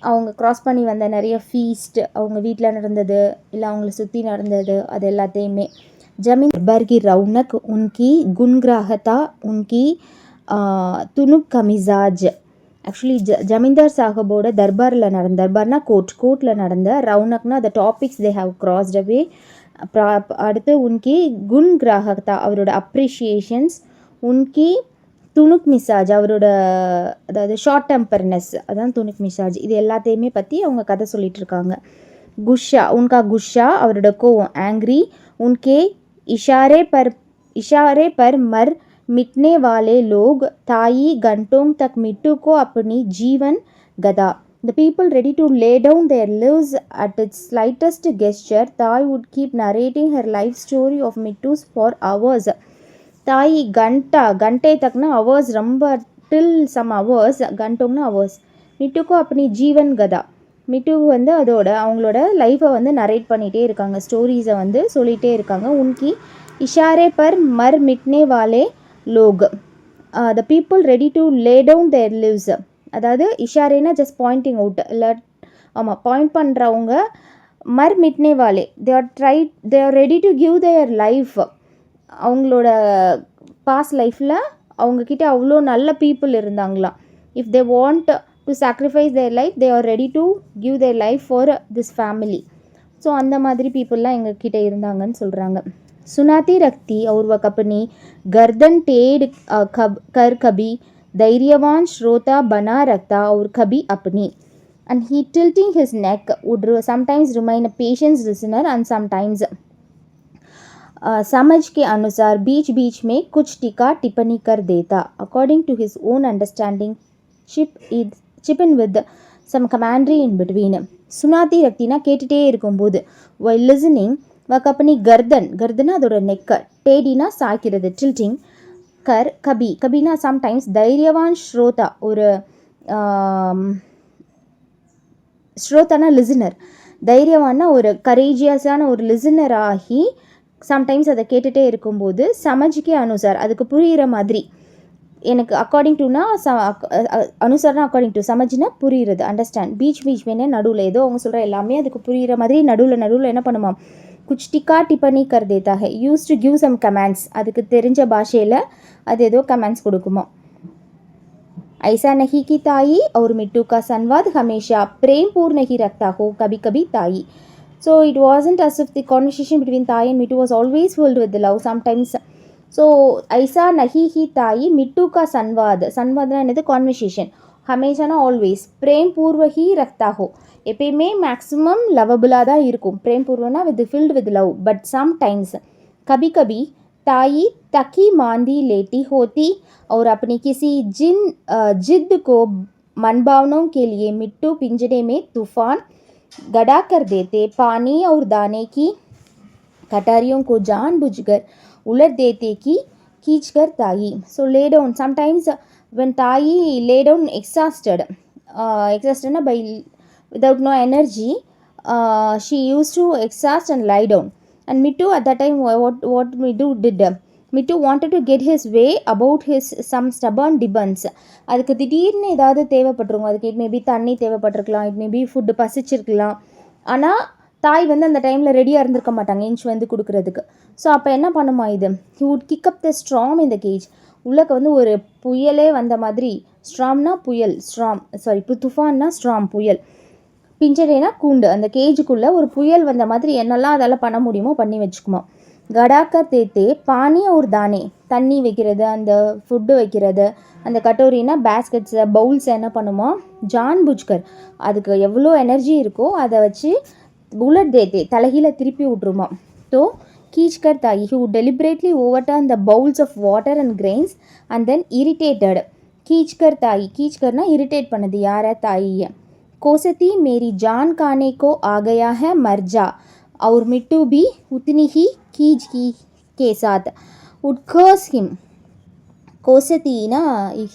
அவங்க க்ராஸ் பண்ணி வந்த நிறைய ஃபீஸ்ட், அவங்க வீட்டில் நடந்தது இல்லை அவங்கள சுற்றி நடந்தது, அது எல்லாத்தையுமே. ஜமீன் दरबार की रौनक, उनकी गुणग्राहता, उनकी तुनुक का मिजाज. ஆக்சுவலி ஜமீன்தார் சாஹபோட தர்பார்னா கோர்ட்டில் நடந்த ரவுனக்னா the topics they have crossed away. அடுத்து உன்கி குன் கிராகத்தா, அவரோட அப்ரிஷியேஷன்ஸ். உன்கி துணுக் மிசாஜ், அவரோட அதாவது ஷார்ட் டெம்பர்னஸ், அதான் துணுக் மிசாஜ். இது எல்லாத்தையுமே பற்றி அவங்க கதை சொல்லிகிட்ருக்காங்க. குஷா அவரோட கோவம், ஆங்க்ரி. உன்கே इशारे पर मर मिटने वाले लोग, ताई घंटों तक मिट्टू को अपनी जीवन गदा. The people ready to lay down their lives at its slightest gesture. Thai would keep narrating her life story of Mittus for hours. Thai घंटे तक ना hours, ரொம்ப till some hours, घंटोंना hours. Mittu को अपनी जीवन गदा. மிட்டு அதோட அவங்களோட லைஃப்பை நரேட் பண்ணிகிட்டே இருக்காங்க, ஸ்டோரிஸை சொல்லிகிட்டே இருக்காங்க. உன்கி இஷாரே பர் மர் மிட்னே வாலே லோக், the people ready to lay down their lives. அதாவது இஷாரேனா ஜஸ்ட் பாயிண்டிங் அவுட், இல்லை ஆமாம், பாயிண்ட் பண்ணுறவங்க மர் மிட்னே வாலே, they are ready to give their life. அவங்களோட பாஸ்ட் லைஃப்பில் அவங்கக்கிட்ட அவ்வளோ நல்ல பீப்புள் இருந்தாங்களாம். If they want to sacrifice their life, they are ready to give their life for this family. So அந்த மாதிரி பீப்புளெலாம் எங்ககிட்ட இருந்தாங்கன்னு சொல்கிறாங்க. सुनाती रखती और वह अपनी गर्दन टेढ़ कर कभी धैर्यवान श्रोता बना रखता और कभी अपनी, and he tilting his neck would sometimes remain a patient listener and sometimes समझ के अनुसार बीच बीच में कुछ टीका टिप्पणी कर देता according to his own understanding, chip in with some commentary in between. सुनाती रखती ना கேட்டுட்டே இருக்கும்போது, while listening वह अपनी गर्दन அதோட நெக்க, டேடினா சாய்க்கிறது, டில்ட்டிங், கர் கபினா சம்டைம்ஸ், தைரியவான் ஸ்ரோதா ஒரு ஸ்ரோதானா லிசனர், தைரியவானா ஒரு கரேஜியஸான ஒரு லிசனர் ஆகி சம்டைம்ஸ் அதை கேட்டுகிட்டே இருக்கும்போது சமஜிக்கே அனுசார் அதுக்கு புரிகிற மாதிரி, எனக்கு அக்கார்டிங் டுனா அனுசார்னா அக்கார்டிங் டு, சமஜினா புரிகிறது, அண்டர்ஸ்டாண்ட், பீச் வேணே நடுவில் ஏதோ அவங்க சொல்கிற எல்லாமே அதுக்கு புரிகிற மாதிரி நடுவில் என்ன பண்ணுமா, குச் டிக்கா டிப்பனி கர் தேதா ஹை, use to give some comments, அதுக்கு தெரிஞ்ச பாஷையில் அது ஏதோ கமெண்ட்ஸ் கொடுக்குமா. ऐसा नहीं कि ताई और मिट्टू का संवाद हमेशा प्रेम पूर्ण ही रखता हो, कभी कभी ताई. So it wasn't as if the conversation between ताई and Mittu was always filled with love. Sometimes, so ऐसा नहीं ही ताई मिट्टू का संवादना என்னது conversation, हमेशा always प्रेम पूर्व ही रखता हो, எப்பயுமே மேக்ஸிமம் லவபுளாக தான் இருக்கும், பிரேம் பூர்வனா with filled with love. But sometimes கபி கபி ताई तकी मांदी लेटी होती और अपनी किसी जिद को मनभावनों के लिए मिट्टू पिंजरे में तूफान गड़ा कर देते, पानी और दाने की कटारियों को जानबूझकर उलट देते कि खींचकर ताई. So lay down, sometimes when ताई lay down exhausted na by without no energy, she used to exhaust and lie down. And Mittu at that time, what Mittu did, Mittu wanted to get his way about his some stubborn demands. அதுக்கு திடீர்னு ஏதாவது தேவைப்பட்டிருக்கும், அதுக்கு இட் மேபி தண்ணி தேவைப்பட்டிருக்கலாம், இட் மேபி ஃபுட்டு பசிச்சிருக்கலாம். ஆனால் தாய் வந்து அந்த டைமில் ரெடியாக இருந்திருக்க மாட்டாங்க இன்ச் வந்து கொடுக்குறதுக்கு. ஸோ அப்போ என்ன பண்ணுமா இது, ஹி வுட் கிக் அப் த ஸ்ட்ராம் இந்த கேஜ், உள்ளக்க வந்து ஒரு புயலே வந்த மாதிரி, ஸ்ட்ராம்னா புயல், துஃபான்னா ஸ்ட்ராம் புயல், பிஞ்சரேனா கூண்டு, அந்த கேஜுக்குள்ளே ஒரு புயல் வந்த மாதிரி என்னெல்லாம் அதெல்லாம் பண்ண முடியுமோ பண்ணி வச்சுக்குமா. கடாக்கர் தேத்தே பானி ஒரு தானே, தண்ணி வைக்கிறது, அந்த ஃபுட்டு வைக்கிறது, அந்த கட்டோரினா பேஸ்கெட்ஸை பவுல்ஸை என்ன பண்ணுமா, ஜான் புஜ்கர் அதுக்கு எவ்வளோ எனர்ஜி இருக்கோ அதை வச்சு புல்லட் தேத்தே தலைகீழ திருப்பி விட்ருமா. ஸோ கீச்கர் தாய், who deliberately overturn the bowls of water and grains and then irritated. கீச்கர் தாய், கீச்கர்னா இரிட்டேட் பண்ணுது யாரை, தாயை. कोसती मेरी जान खाने को आ गया है, मर जा, और मिट्टू भी उतनी ही कीज की के साथ would curse him. கோசத்தினா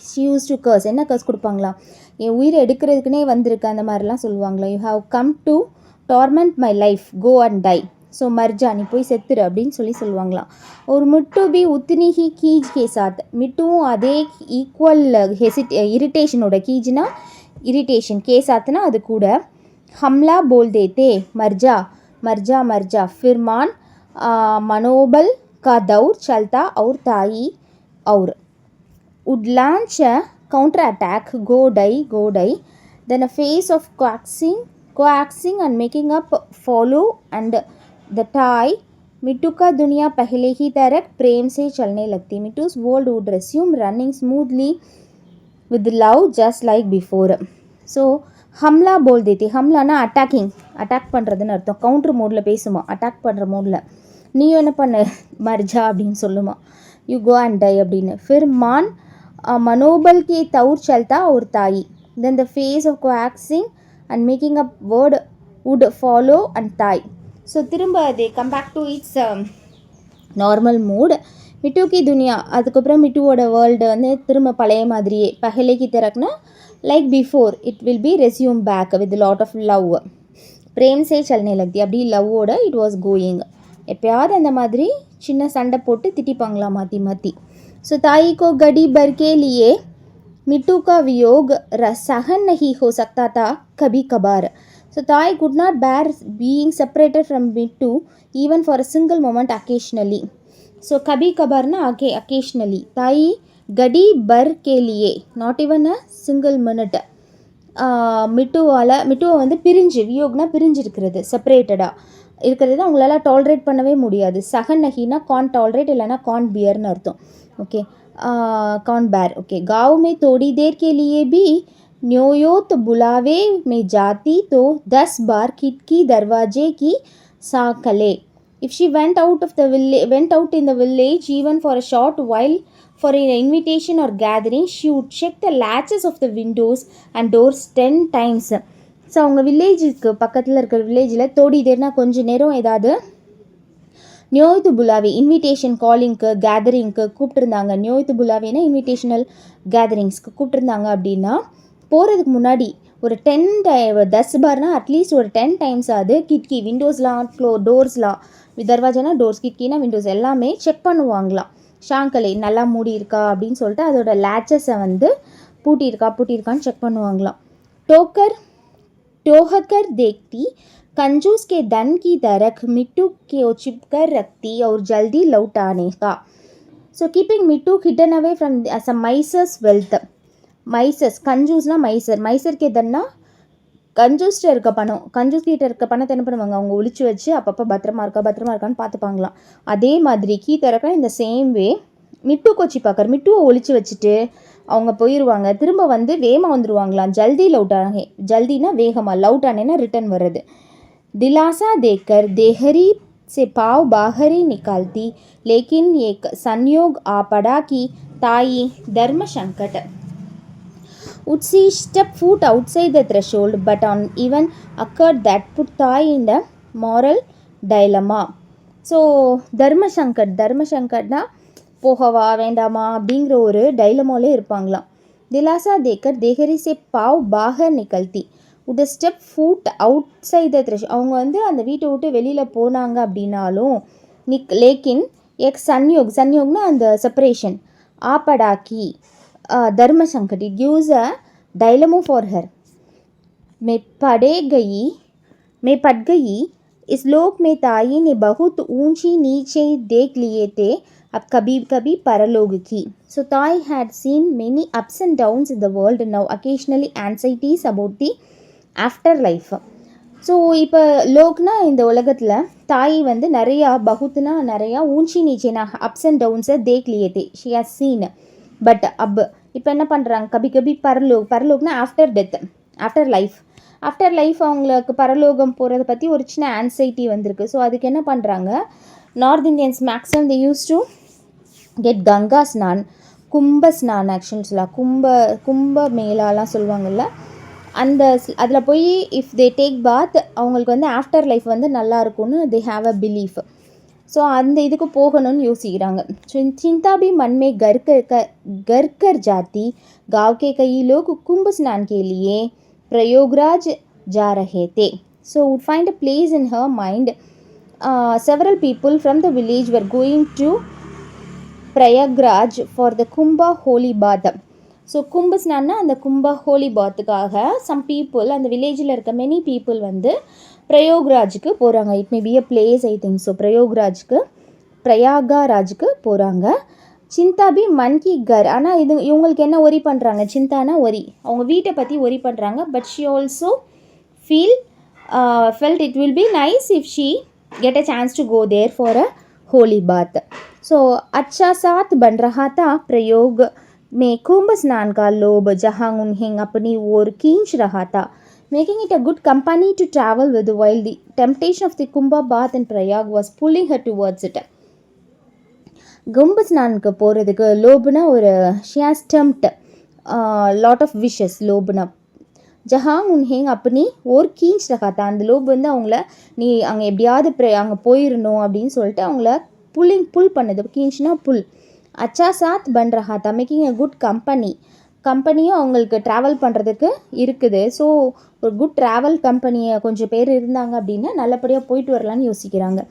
she used to curse, என்ன கர்ஸ் கொடுப்பாங்களா, என் உயிரை எடுக்கிறதுக்குனே வந்திருக்கு அந்த மாதிரிலாம் சொல்லுவாங்களா. You have come to torment my life, go and die, so மர்ஜா நீ போய் செத்துரு அப்படின்னு சொல்லுவாங்களாம். ஒரு மிட்டு பி உத்தினி ஹி கீஜ் கே சாத், மிட்டுவும் அதே ஈக்குவல் இரிட்டேஷனோட, கீஜ்னா इरिटेशन के साथ ना அது கூட, हमला बोल देते मर्जा मर्जा मर्जा, फिर मान मनोबल का दौर चलता और ताई और would launch a counter attack, go die, then a phase of coaxing and making up follow, and the tie मिट्टू का दुनिया पहले ही तरह प्रेम से चलने लगती. मिट्टू's world would resume running smoothly with love just like before. So ஹம்லா போல் தேத்தி, ஹம்லானா அட்டாக் பண்ணுறதுன்னு அர்த்தம், கவுண்டர் மோடில் பேசுமா, அட்டாக் பண்ணுற மோடில், நீயும் என்ன பண்ண மர்ஜா அப்படின்னு சொல்லுமா, யூ கோ அண்ட் டை அப்படின்னு. ஃபிர் மான் மனோபல் கே தவுர் சல்தா ஒரு தாய், then the phase of coaxing and making up word would follow and Tai. So திரும்ப they come back to its normal mood. மிட்டு கி துனியா, அதுக்கப்புறம் மிட்டுவோட வேர்ல்டு வந்து திரும்ப பழைய மாதிரியே, பஹலேக்கு திறக்குனா like before, it will be resume back with lot of love, பிரேம் சே சல்னே லக்தி, அப்படி லவ்வோட இட் வாஸ் கோயிங். எப்பயாவது அந்த மாதிரி சின்ன சண்டை போட்டு திட்டிப்பாங்களா மாற்றி. ஸோ தாய் கோ கடி பர்கே லியே मिट्टू का वियोग सहन नहीं हो सकता था कभी कभार. So Thai could not bear being separated from Mittu even for a single moment occasionally. So kabhi kabar na occasionally. Thai gadi bar ke liye, not even a single minute. மிட்டுவை வந்து பிரிஞ்சு, வியோக்னா பிரிஞ்சு இருக்கிறது, செப்பரேட்டடாக இருக்கிறது அவங்களால டாலரேட் பண்ணவே முடியாது. சகன் நஹினா கான் டாலரேட், இல்லைனா கான் பியர்னு அர்த்தம். ஓகே, கான் பேர். ஓகே, गाँव में थोड़ी देर के लिए भी न्योयोत बुलावे में जाती तो 10 बार खिड़की दरवाजे की साकले. If she went out in the village even for a short while for an invitation or gathering, she would check the latches of the windows and doors 10 times. So அவங்க வில்லேஜுக்கு பக்கத்தில் இருக்கிற வில்லேஜில் தோடி தேர்னா கொஞ்சம் நேரம் ஏதாவது நியோய்த்து புலாவே இன்விடேஷன் காலிங்க்கு கேதரிங்க்கு கூப்பிட்டுருந்தாங்க. நியோய்த்து புலாவேனா இன்விடேஷனல் கேதரிங்ஸ்க்கு கூப்பிட்டுருந்தாங்க அப்படின்னா போகிறதுக்கு முன்னாடி ஒரு 10 பார்னால் அட்லீஸ்ட் ஒரு 10 டைம்ஸ் ஆகுது கிட்கி விண்டோஸ்லாம் டோர்ஸ்லாம், தர்வாஜானா டோர்ஸ், கிட்கினா விண்டோஸ் எல்லாமே செக் பண்ணுவாங்களாம். ஷாங்கலை நல்லா மூடி இருக்கா அப்படின்னு சொல்லிட்டு அதோட லேச்சஸை வந்து பூட்டியிருக்கான்னு செக் பண்ணுவாங்களாம். टोहकर देखती कंजूस के धन की दरख मिट्टू के छिप कर रखती और जल्दी लौट आने का. So keeping Mittu hidden away from as a miser's wealth. மைசஸ், கஞ்சூஸ்னா மைசர் கேதன்னா கஞ்சூஸ்கிட்ட இருக்க பணம், கஞ்சூஸ்கிட்ட இருக்க பணத்தை என்ன பண்ணுவாங்க, அவங்க ஒழிச்சு வச்சு அப்பப்போ பத்திரமா இருக்கான்னு பார்த்துப்பாங்களாம். அதே மாதிரி கீத்தரக்கா இந்த சேம் வே மிட்டு கொச்சி பார்க்கற, மிட்டுவை ஒழிச்சு வச்சுட்டு அவங்க போயிடுவாங்க, திரும்ப வந்து வேகமாக வந்துடுவாங்களாம். ஜல்தி லவுட்டானே, ஜல்தினா வேகமாக, லவுட்டானேன்னா ரிட்டன் வர்றது. दिलासा देकर देहरी से पाव बाहर ही निकालती, लेकिन एक संयोग आ पड़ा कि ताई धर्म संकट. Would she step foot outside the threshold, but on even occurred that put Thai in the moral dilemma. So தர்மசங்கட்னா போகவா வேண்டாமா அப்படிங்கிற ஒரு டைலமாலே இருப்பாங்களாம். திலாசா தேகரி சே பாவ் பாகர் நிகழ்த்தி would step foot outside the thresh, அவங்க வந்து அந்த வீட்டை விட்டு வெளியில் போனாங்க அப்படின்னாலும் லேக்கின் சன்யோக்னா அந்த செப்பரேஷன், ஆப்படாக்கி धर्म संकट, it gives a dilemma for her. मैं पड़ गई इस लोक में ताई ने बहुत ऊंची नीचे देख लिए थे, अब कभी परलोक की. So Thai had seen many ups and downs in the world and now occasionally anxieties about the afterlife. So இப்போ லோக்னா இந்த உலகத்தில், தாய் வந்து பகுத்துனா நிறையா ஊஞ்சி நீச்சேனா அப்ஸ் அண்ட் டவுன்ஸை தேக்லியேதே ஷி ஹாஸ் சீன். பட் இப்போ என்ன பண்ணுறாங்க, கபி பரலோக்னா ஆஃப்டர் டெத், ஆஃப்டர் லைஃப் அவங்களுக்கு பரலோகம் போகிறத பற்றி ஒரு சின்ன ஆன்சைட்டி வந்திருக்கு. ஸோ அதுக்கு என்ன பண்ணுறாங்க, north Indians maximum they use to get Ganga ஸ்நான், கும்ப ஸ்நான் ஆக்சுவலி சொல்லலாம், கும்ப மேலாலாம் சொல்லுவாங்கள்ல, அதில் போய் இஃப் தே டேக் பாத் அவங்களுக்கு வந்து ஆஃப்டர் லைஃப் வந்து நல்லா இருக்கும்னு they have a belief. So அந்த இதுக்கு போகணும்னு யோசிக்கிறாங்க. चिंता भी मन में घर कर जाती, गाँव के कई लोग कुंभ स्नान के लिए प्रयागराज जा रहे थे. So would find a place in her mind. Several people from the village were going to Prayagraj for the Kumbha holy bath. So Kumbh ஸ்நான்னா அந்த கும்ப ஹோலி பாத்துக்காக சம் பீப்புள், அந்த வில்லேஜில் இருக்க மெனி பீப்புள் வந்து பிரயோக்ராஜுக்கு போகிறாங்க. It may be a place I think. So பிரயாகராஜுக்கு போகிறாங்க. சிந்தாபி மன்கி கர், ஆனால் இவங்களுக்கு என்ன ஒரி பண்ணுறாங்க, சிந்தானா ஒரி, அவங்க வீட்டை பற்றி ஒரி பண்ணுறாங்க. But she also felt it will be nice if she get a chance to go there for a holy bath. So अच्छा साथ बन रहा था प्रयोग में कुंभ स्नान का लोभ जहाँ उन्हें अपनी ओर खींच रहा था, making it a good company to travel with while the temptation of the Kumbha bath in Prayag was pulling her towards it. கும்ப ஸ்நானுக்கு போகிறதுக்கு லோபுனா ஒரு she has tempted lot of wishes. லோபுனா ஜஹாங் உன்ஹேங் அப்பனி ஓர் கீஞ்ச் ரகாத்தா, அந்த லோப் வந்து அவங்கள நீ அங்கே எப்படியாவது அங்கே போயிடணும் அப்படின்னு சொல்லிட்டு அவங்கள புல் பண்ணுது. கீஞ்ச்னா புல். அச்சா சாத் பன் ரஹாத்தா, மேக்கிங் அ குட் கம்பெனியும் அவங்களுக்கு ட்ராவல் பண்ணுறதுக்கு இருக்குது. ஸோ ஒரு குட் ட்ராவல் கம்பெனியை கொஞ்சம் பேர் இருந்தாங்க அப்படின்னா நல்லபடியாக போயிட்டு வரலான்னு யோசிக்கிறாங்க.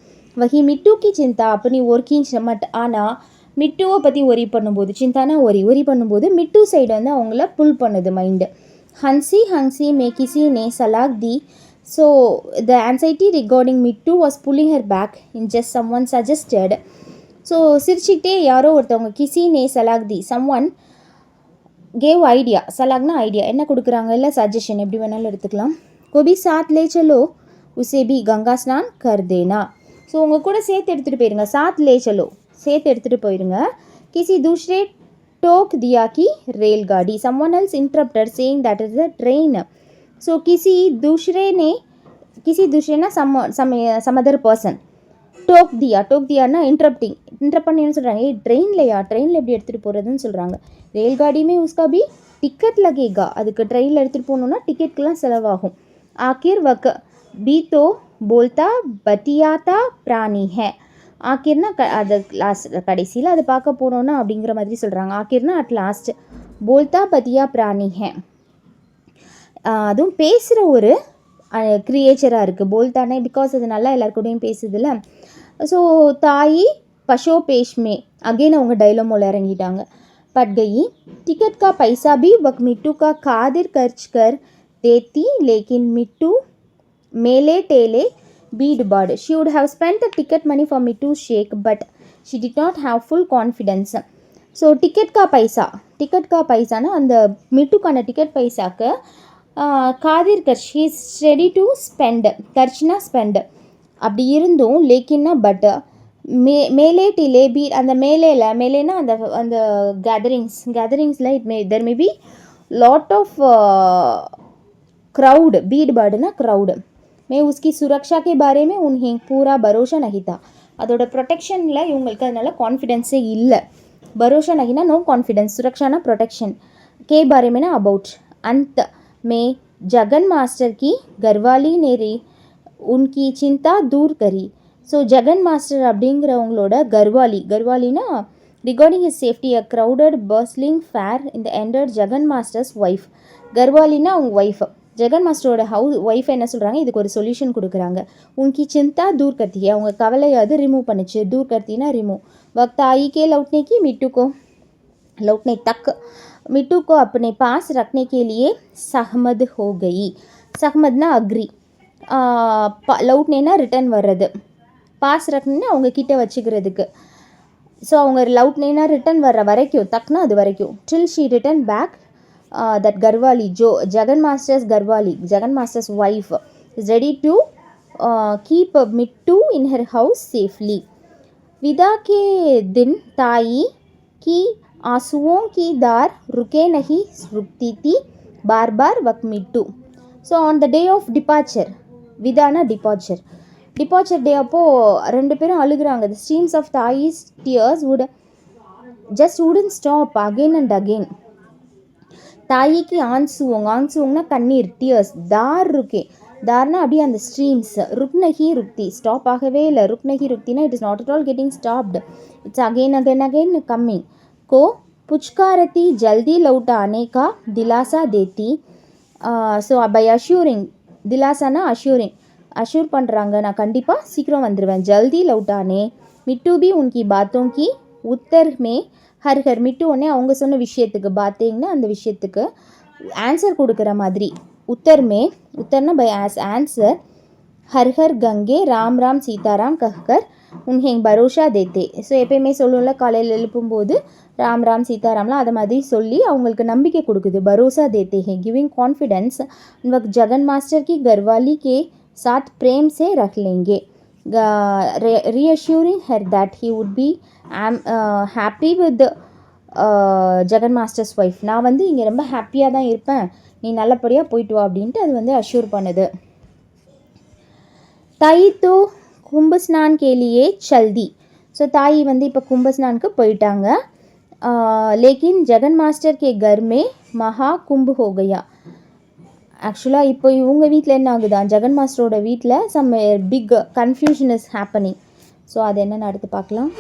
வகி மிட்டுக்கு சிந்தா அப்படி ஒரு கீஞ்ச் மட், ஆனால் மிட்டுவை பற்றி ஒரி பண்ணும்போது, சிந்தானா ஒரி பண்ணும்போது மிட்டு சைடு வந்து அவங்கள புல் பண்ணுது மைண்டு. हंसी में किसी ने सलाह दी, So the anxiety regarding Mittu was pulling her back in just someone suggested. So சிரிச்சுக்கிட்டே யாரோ ஒருத்தவங்க கிசினே சலாக்தி someone கேவ் ஐடியா. சலாக்னா ஐடியா, என்ன கொடுக்குறாங்க, இல்லை சஜஷன், எப்படி வேணாலும் எடுத்துக்கலாம். கோபி சாத் லே சலோ உசே பி கங்கா ஸ்நான் கர் தேனா. ஸோ உங்கள் கூட சேர்த்து எடுத்துகிட்டு போயிருங்க. சாத் லே சலோ, சேர்த்து எடுத்துகிட்டு போயிருங்க. கிசி தூஸ்ரே டோக் தியா கி रेलगाड़ी. someone else interrupted saying that is a train. So किसी दूसरे ना some other person டோக் தியானா இன்ட்ரப்ட் பண்ணி என்ன சொல்கிறாங்க, ட்ரெயினில் எப்படி எடுத்துகிட்டு போகிறதுன்னு சொல்கிறாங்க. रेलगाड़ी உஸ்கா பி டிக்கெட் லகேகா. அதுக்கு ட்ரெயினில் எடுத்துகிட்டு போகணுன்னா டிக்கெட்கெலாம் செலவாகும். ஆக்கிர் வக் பி தோ போல்தா பட்டியாத்தா பிராணி ஹே. ஆக்கிர்னா அது லாஸ்ட் கடைசியில் அது பார்க்க போனோன்னா அப்படிங்கிற மாதிரி சொல்கிறாங்க. ஆக்கிர்னா அட் லாஸ்ட், போல்தா பத்தியா பிராணி ஹே. அதுவும் பேசுகிற ஒரு க்ரியேச்சராக இருக்குது. போல்தானே பிகாஸ் அது நல்லா எல்லாருக்கூடையும் பேசுதில்ல. ஸோ தாயி பஷோ பேஷ்மே அகெயின் அவங்க டைலமோவில் இறங்கிட்டாங்க. பட் கயி டிக்கெட் கா பைசா பி வக் மிட்டு கா காதிர் கர்ச் கர் தேத்தி லேக்கின் மிட்டு மேலே டேலே bead bad. She would have spent the ticket money for Mittu's shake, but she did not have full confidence. So ticket ka paisa na அந்த மிட்டுக்கான டிக்கெட் பைசாக்கு காதிர் கர்ச், he is ready to spend. கர்ச்னா ஸ்பெண்ட். அப்படி இருந்தும் லேக்கின்னா பட் மேலே டிலே பி அந்த மேலேனா அந்த அந்த கேதரிங்ஸில் there may be lot of crowd. பீட் பேர்டுனா க்ரௌடு. மே உஸ்கி சுரக்ஷா கே பாரே மே உன்ஹே பூரா பரோஷா நஹிதா. அதோட ப்ரொடெக்ஷனில் இவங்களுக்கு அதனால கான்ஃபிடென்ஸே இல்லை. பரோஷா நஹினா no confidence, சுரக்ஷானா protection, K Pare Mena about. அந்த மே ஜகன் மாஸ்டர் கி கர்வாலி நேரி உன்கி சிந்தா தூர் கரி. ஸோ ஜகன் மாஸ்டர் அப்படிங்கிறவங்களோட கர்வாலினா regarding his safety a crowded bustling fair இந்த என்டர்ட் ஜகன் மாஸ்டர்ஸ் ஒய்ஃப். கர்வாலினா அவங்க ஒய்ஃப். ஜெகன் மாஸ்டரோட ஒய்ஃப் என்ன சொல்கிறாங்க, இதுக்கு ஒரு சொல்யூஷன் கொடுக்குறாங்க. உன்கி சிந்தா தூர் கர்த்தி, அவங்க கவலையாவது ரிமூவ் பண்ணிச்சு. தூர் கர்த்தினா ரிமூவ். வக்த் आई के लौटने की लौटने तक मिट्टू को अपने पास रखने के लिए सहमद हो गई. सहमदना अग्री, लौटनेना ரிட்டன் வர்றது, பாஸ் ரக்னா அவங்க கிட்ட வச்சுக்கிறதுக்கு. ஸோ அவங்க லவுட்னேனா ரிட்டன் வர்ற வரைக்கும், தக்னா அது வரைக்கும், till she return back. that Garwali, Jagan Master's wife is ready to keep Mittu in her house safely. विदा के दिन ताई की आंसुओं की धार रुके नहीं रुकती थी बार बार वक Mittu. So on the day of departure, விதானா டிபார்ச்சர் டே அப்போது ரெண்டு பேரும் அழுகுறாங்க. the streams of Tai's tears wouldn't stop again and again. தாயிக்கு ஆன்சுவோங்கனா கண்ணீர், டியர்ஸ், தார் ருக்கே, தார்னா அப்படியே அந்த ஸ்ட்ரீம்ஸ், ருக்னஹி ருக்தி, ஸ்டாப் ஆகவே இல்லை. ருக்னஹி ருக்தினா it is not at all getting stopped, it's again coming. கோ புச்காரத்தி ஜல்தி லவுட் ஆனே கா திலாசா தேத்தி. ஸோ பை அஷ்யூரிங், திலாசானா அஷ்யூர் பண்ணுறாங்க, நான் கண்டிப்பாக சீக்கிரம் வந்துடுவேன். ஜல்தி லவுட் ஆனே மிட்டு பி உன்கி பாத்தோம் கி உத்தர் மே ஹர் மிட்டு உடனே அவங்க சொன்ன விஷயத்துக்கு, பாத்தேங்கன்னா அந்த விஷயத்துக்கு ஆன்சர் கொடுக்குற மாதிரி. உத்தர்னா பை ஆன்சர். ஹர் கங்கே ராம் ராம் சீதாராம் கஹ்கர் உன்ஹேங் பரோஷா தேத்தே. ஸோ எப்பயுமே சொல்லும்ல, காலையில் எழுப்பும்போது ராம் ராம் சீதாராம்லாம் அதை மாதிரி சொல்லி அவங்களுக்கு நம்பிக்கை கொடுக்குது. பரோசா தேத்தே ஹே, கிவிங் கான்ஃபிடென்ஸ். ஜகன் மாஸ்டர் கி கர்வாலி கே சாத் பிரேம் சே ரக் லேங்கே. reassuring her that he would be happy with Jagan master's wife. நான் வந்து இங்கே ரொம்ப ஹாப்பியாக தான் இருப்பேன், நீ நல்லபடியாக போயிட்டு வா அப்படின்ட்டு அது வந்து அஷ்யூர் பண்ணுது. தாய் தோ கும்ப ஸ்நான் கேலியே சல்தி. ஸோ தாய் வந்து இப்போ கும்ப ஸ்நானுக்கு போயிட்டாங்க. லேக்கின் ஜெகன் மாஸ்டர் கே கர் மே மகா கும்பு ஹோ கயா. ஆக்சுவலாக இப்போ இவங்க வீட்டில் என்ன ஆகுதான், ஜெகன் மாஸ்டரோட வீட்டில் some big confusion is happening. So அது என்னென்னு அடுத்து பார்க்கலாம்.